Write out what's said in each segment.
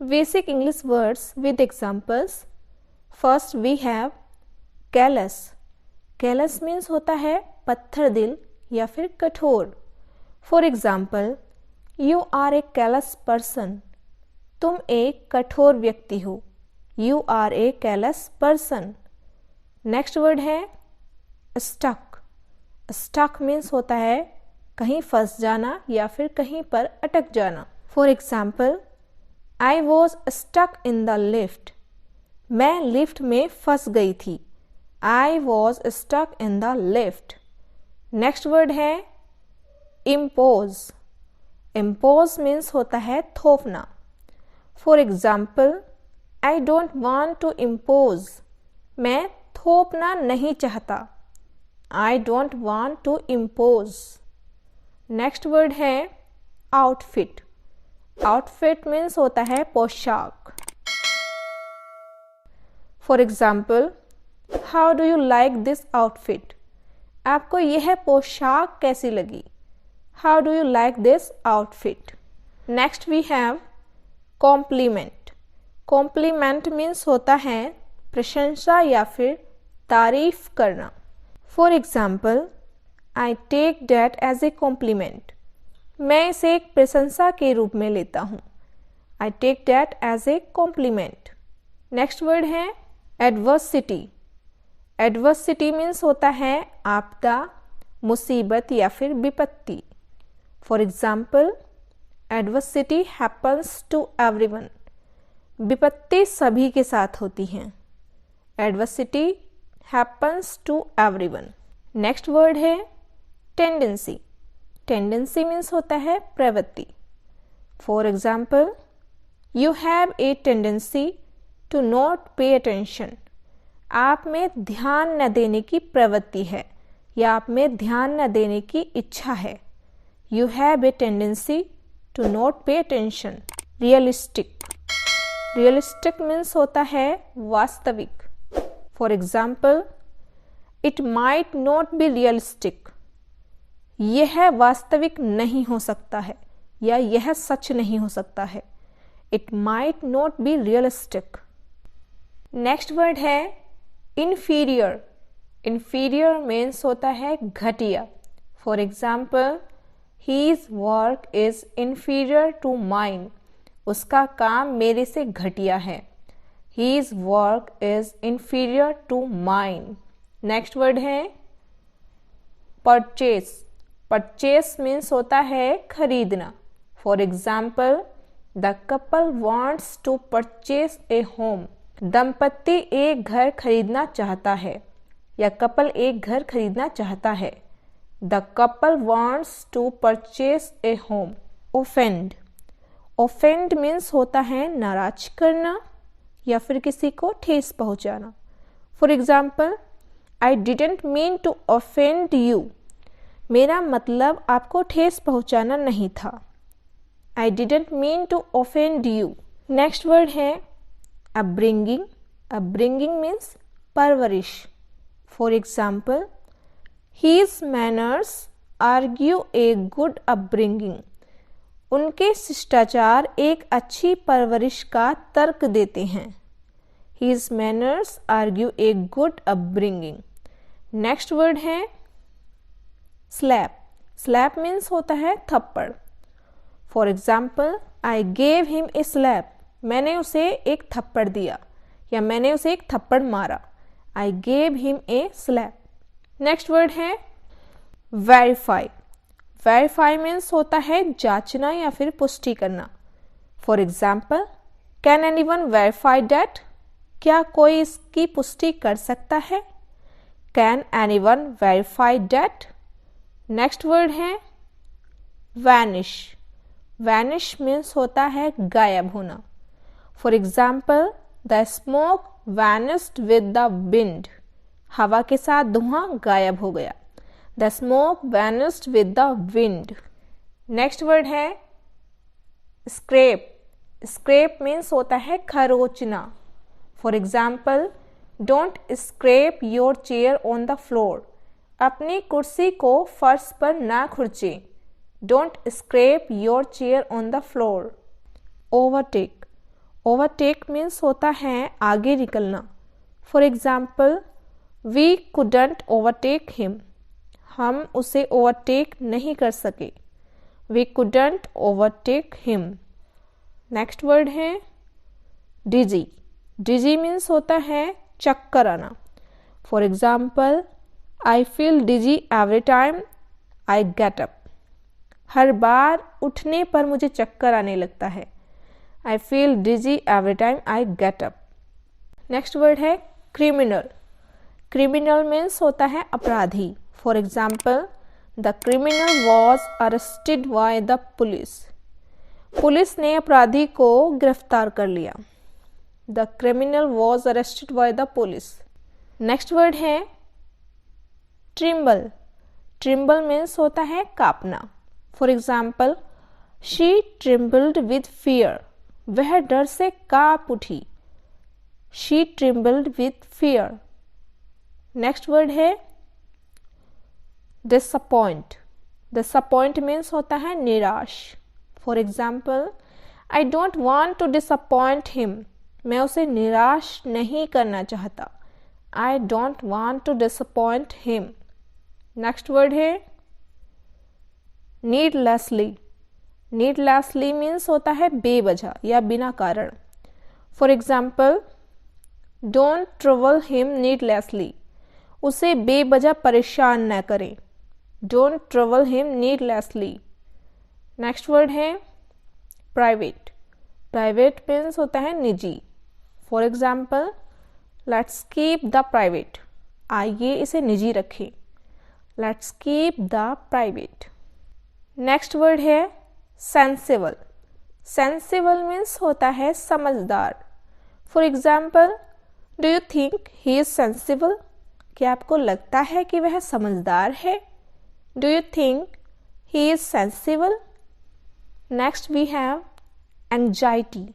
Basic English words with examples. First we have callous. Callous means होता है पत्थर दिल या फिर कठोर. For example, you are a callous person. तुम एक कठोर व्यक्ति हो. You are a callous person. Next word है stuck. Stuck means होता है कहीं फंस जाना या फिर कहीं पर अटक जाना. For example, I was stuck in the lift. मैं लिफ्ट में फंस गई थी. I was stuck in the lift. Next word है impose. Impose means होता है थोपना. For example, I don't want to impose. मैं थोपना नहीं चाहता. I don't want to impose. Next word है outfit. Outfit means होता है पोशाक. For example, how do you like this outfit? आपको यह पोशाक कैसी लगी? How do you like this outfit? Next we have compliment. Compliment means होता है प्रशंसा या फिर तारीफ करना. For example, I take that as a compliment. मैं इसे एक प्रशंसा के रूप में लेता हूँ. I take that as a compliment. Next word है adversity. Adversity means होता है आपदा, मुसीबत या फिर विपत्ति. For example, adversity happens to everyone. विपत्ति सभी के साथ होती हैं. Adversity happens to everyone. Next word है tendency. Tendency means होता है प्रवृत्ति. For example, you have a tendency to not pay attention. आप में ध्यान न देने की प्रवृत्ति है या आप में ध्यान न देने की इच्छा है. You have a tendency to not pay attention. Realistic. Realistic means होता है वास्तविक. For example, it might not be realistic. यह वास्तविक नहीं हो सकता है या यह सच नहीं हो सकता है. It might not be realistic. Next word है inferior. Inferior means होता है घटिया. For example, his work is inferior to mine. उसका काम मेरे से घटिया है. His work is inferior to mine. Next word है purchase. Purchase means होता है खरीदना. For example, the couple wants to purchase a home. दंपति एक घर खरीदना चाहता है या कपल एक घर खरीदना चाहता है. The couple wants to purchase a home. Offend. Offend means होता है नाराज करना या फिर किसी को ठेस पहुंचाना. For example, I didn't mean to offend you. मेरा मतलब आपको ठेस पहुंचाना नहीं था. I didn't mean to offend you. Next word है upbringing. Upbringing means परवरिश. For example, his manners argue a good upbringing. उनके शिष्टाचार एक अच्छी परवरिश का तर्क देते हैं. His manners argue a good upbringing. Next word है slap. Slap means होता है थप्पड़. For example, I gave him a slap. मैंने उसे एक थप्पड़ दिया या मैंने उसे एक थप्पड़ मारा. I gave him a slap. Next word है verify. Verify means होता है जांचना या फिर पुष्टि करना. For example, can anyone verify that? क्या कोई इसकी पुष्टि कर सकता है? Can anyone verify that? Next word है vanish. Vanish means होता है गायब होना. For example, the smoke vanished with the wind. हवा के साथ धुआं गायब हो गया. The smoke vanished with the wind. Next word है scrape. Scrape means होता है खरोचना. For example, don't scrape your chair on the floor. अपनी कुर्सी को फर्श पर ना खुरचें. Don't scrape your chair on the floor. Overtake. Overtake means होता है आगे निकलना। For example, we couldn't overtake him, हम उसे ओवरटेक नहीं कर सके। We couldn't overtake him. Next word है डिजी। डिजी मीन्स होता है चक्कर आना। For example, I feel dizzy every time I get up, हर बार उठने पर मुझे चक्कर आने लगता है। I feel dizzy every time I get up. Next word है क्रिमिनल। क्रिमिनल मीन्स होता है अपराधी। For example, the criminal was arrested by the police, police ने अपराधी को गिरफ्तार कर लिया। The criminal was arrested by the police. Next word है ट्रिम्बल। ट्रिम्बल मीन्स होता है कांपना। For example, she trembled with fear, वह डर से कांप उठी। She trembled with fear. Next word है डिसअपॉइंट। डिसअपॉइंट मीन्स होता है निराश। For example, I don't want to disappoint him, मैं उसे निराश नहीं करना चाहता। I don't want to disappoint him. Next word है नीडलेसली। नीडलेसली मीन्स होता है बेवजह या बिना कारण। For example, don't trouble him needlessly, उसे बेवजह परेशान न करें। Don't trouble him needlessly. Next word है प्राइवेट। प्राइवेट मीन्स होता है निजी। For example, let's keep the private, आइए इसे निजी रखें। Let's keep the private. Next word है सेंसिबल। सेंसिबल मीन्स होता है समझदार। For example, do you think he is sensible, क्या आपको लगता है कि वह समझदार है? Do you think he is sensible? Next we have anxiety.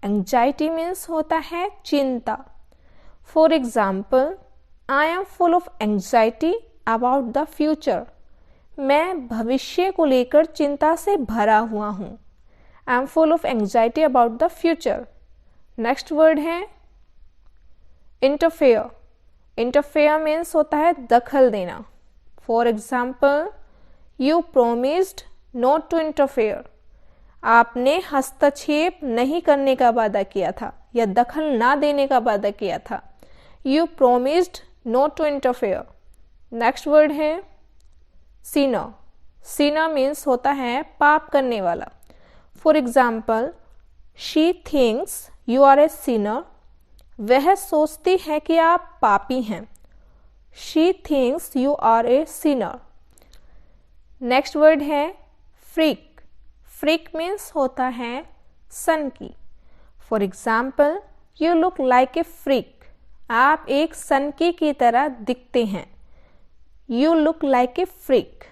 Anxiety means होता है चिंता। For example, I am full of anxiety about the future, मैं भविष्य को लेकर चिंता से भरा हुआ हूँ। I am full of anxiety about the future. Next word है इंटरफेयर। इंटरफेयर मीन्स होता है दखल देना। For example, you promised not to interfere, आपने हस्तक्षेप नहीं करने का वादा किया था या दखल ना देने का वादा किया था। You promised not to interfere. Next word है सिनर। सिनर मीन्स होता है पाप करने वाला। For example, she thinks you are a sinner, वह सोचती है कि आप पापी हैं। She thinks you are a sinner. Next word है फ्रीक। फ्रीक मीन्स होता है सनकी। For example, you look like a freak, आप एक सनकी की तरह दिखते हैं। You look like a freak.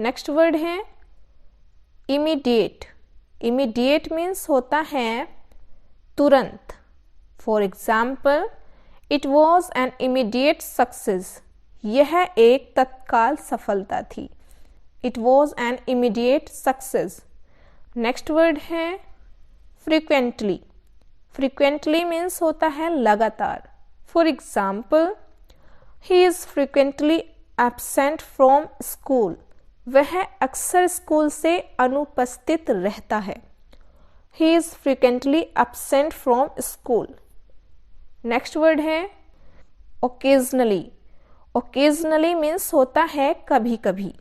Next word है इमीडिएट। इमीडिएट मीन्स होता है तुरंत। For example, it was an immediate success, यह एक तत्काल सफलता थी। It was an immediate success. Next word है फ्रीक्वेंटली। फ्रीक्वेंटली मीन्स होता है लगातार। For example, he is frequently absent from school, वह अक्सर स्कूल से अनुपस्थित रहता है। He is frequently absent from school. Next word है ओकेजनली। ओकेजनली मीन्स होता है कभी कभी।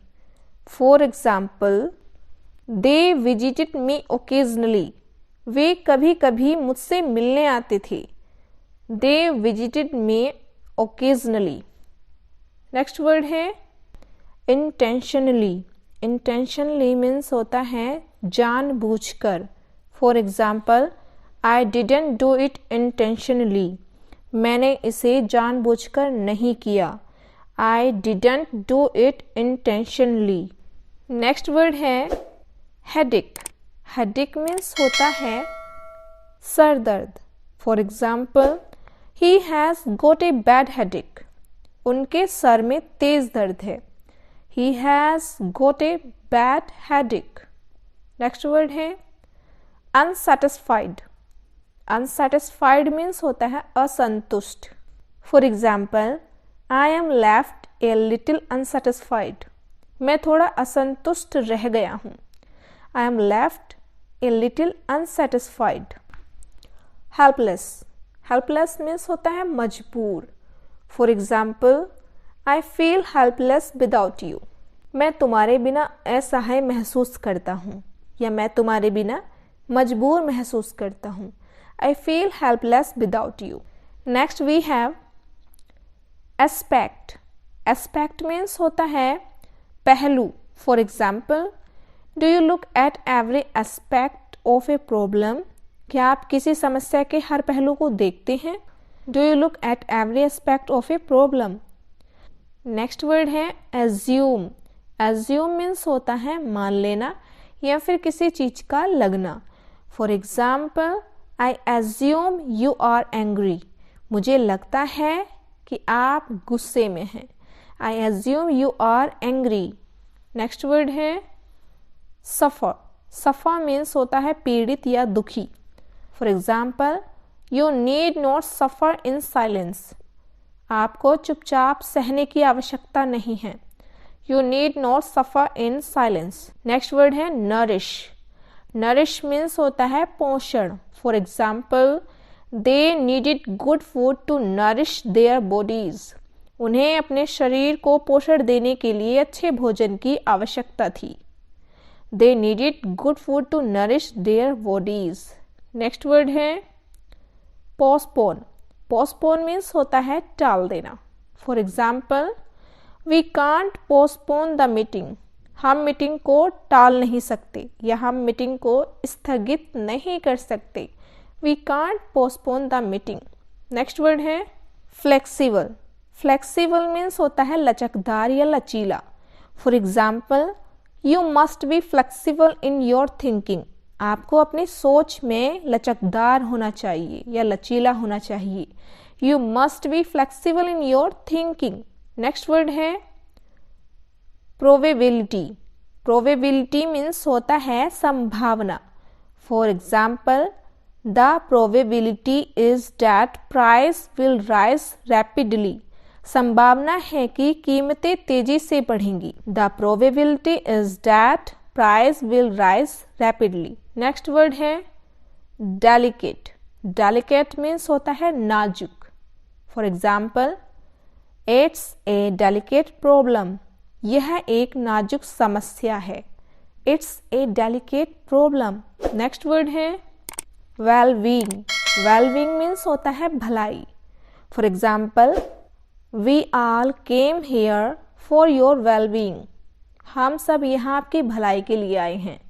For example, they visited me occasionally, वे कभी कभी मुझसे मिलने आते थे। They visited me occasionally. Next word है इंटेंशनली। इंटेंशनली मीन्स होता है जानबूझकर। For example, I didn't do it intentionally, मैंने इसे जानबूझकर नहीं किया। I didn't do it intentionally. Next word है हेडेक। हेडेक मीन्स होता है सर दर्द। For example, he has got a bad headache, उनके सर में तेज दर्द है। He has got a bad headache. Next word है अनसेटिस्फाइड। अनसेटिस्फाइड मीन्स होता है असंतुष्ट। For example, I M left a little unsatisfied. मैं थोड़ा असंतुष्ट रह गया हूँ। I M left a little unsatisfied. Helpless, helpless means होता है मजबूर। For example, I feel helpless without you. मैं तुम्हारे बिना असहाय महसूस करता हूँ, या मैं तुम्हारे बिना मजबूर महसूस करता हूँ। I feel helpless without you. Next we have aspect. Aspect means होता है पहलू। For example, do you look at every aspect of a problem. क्या आप किसी समस्या के हर पहलू को देखते हैं? Do you look at every aspect of a problem. Next word है एज्यूम। एज्यूम मीन्स होता है मान लेना या फिर किसी चीज का लगना। For example, I assume you are angry. मुझे लगता है कि आप गुस्से में हैं। I assume you are angry. Next word है सफ़र। सफ़र मीन्स होता है पीड़ित या दुखी। For example, you need not suffer in silence. आपको चुपचाप सहने की आवश्यकता नहीं है। You need not suffer in silence. Next word है नरिश। नरिश मीन्स होता है पोषण। For example, they needed good food to nourish their bodies. उन्हें अपने शरीर को पोषण देने के लिए अच्छे भोजन की आवश्यकता थी। They needed good food to nourish their bodies. Next word है पोस्टपोन। पोस्टपोन मीन्स होता है टाल देना। For example, we can't postpone the meeting. हम मीटिंग को टाल नहीं सकते या हम मीटिंग को स्थगित नहीं कर सकते। We can't postpone the meeting. Next word है फ्लेक्सिबल। फ्लेक्सिबल मीन्स होता है लचकदार या लचीला। For example, you must be flexible in your thinking. आपको अपनी सोच में लचकदार होना चाहिए या लचीला होना चाहिए। You must be flexible in your thinking. Next word है प्रोबेबिलिटी। प्रोबेबिलिटी मीन्स होता है संभावना। For example, the probability is that price will rise rapidly. संभावना है कि कीमतें तेजी से बढ़ेंगी। The probability is that price will rise rapidly. Next word है डेलिकेट। डेलिकेट मीन्स होता है नाजुक। For example, it's a delicate problem. यह एक नाजुक समस्या है। It's a delicate problem. Next word है वेलबींग। वेलबींग मीन्स होता है भलाई। For example, we all came here for your wellbeing. हम सब यहाँ आपकी भलाई के लिए आए हैं।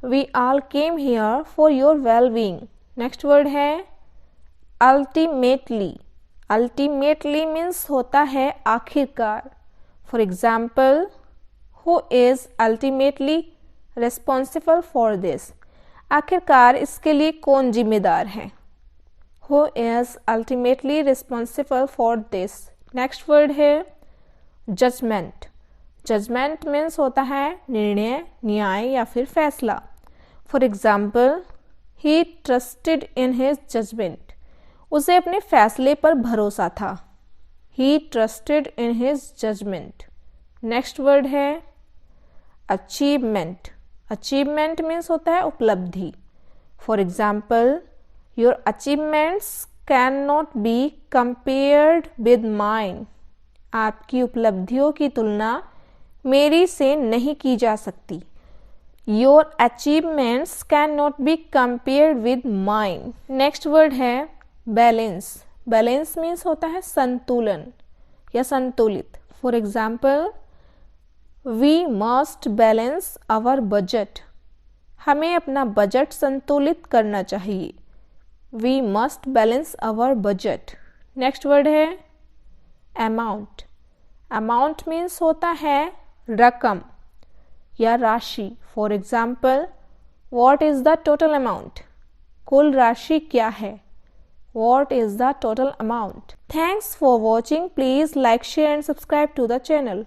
We all came here for your wellbeing. Next word है अल्टीमेटली। अल्टीमेटली मीन्स होता है आखिरकार। For example, who is ultimately responsible for this. आखिरकार इसके लिए कौन जिम्मेदार है। Who is ultimately responsible for this. Next word है जजमेंट। जजमेंट मीन्स होता है निर्णय, न्याय या फिर फैसला। For example, he trusted in his judgement. उसे अपने फैसले पर भरोसा था। He trusted in his judgement. Next word है अचीवमेंट। अचीवमेंट मीन्स होता है उपलब्धि। For example, your achievements can not be compared with mine. आपकी उपलब्धियों की तुलना मेरी से नहीं की जा सकती। Your achievements can not be compared with mine. Next word है बैलेंस। बैलेंस मीन्स होता है संतुलन या संतुलित। For example, we must balance our budget. हमें अपना बजट संतुलित करना चाहिए। We must balance our budget. Next word है अमाउंट। अमाउंट मीन्स होता है रकम या राशि। For example, what is the total amount. कुल राशि क्या है। What is the total amount? Thanks for watching. Please like, share and subscribe to the channel.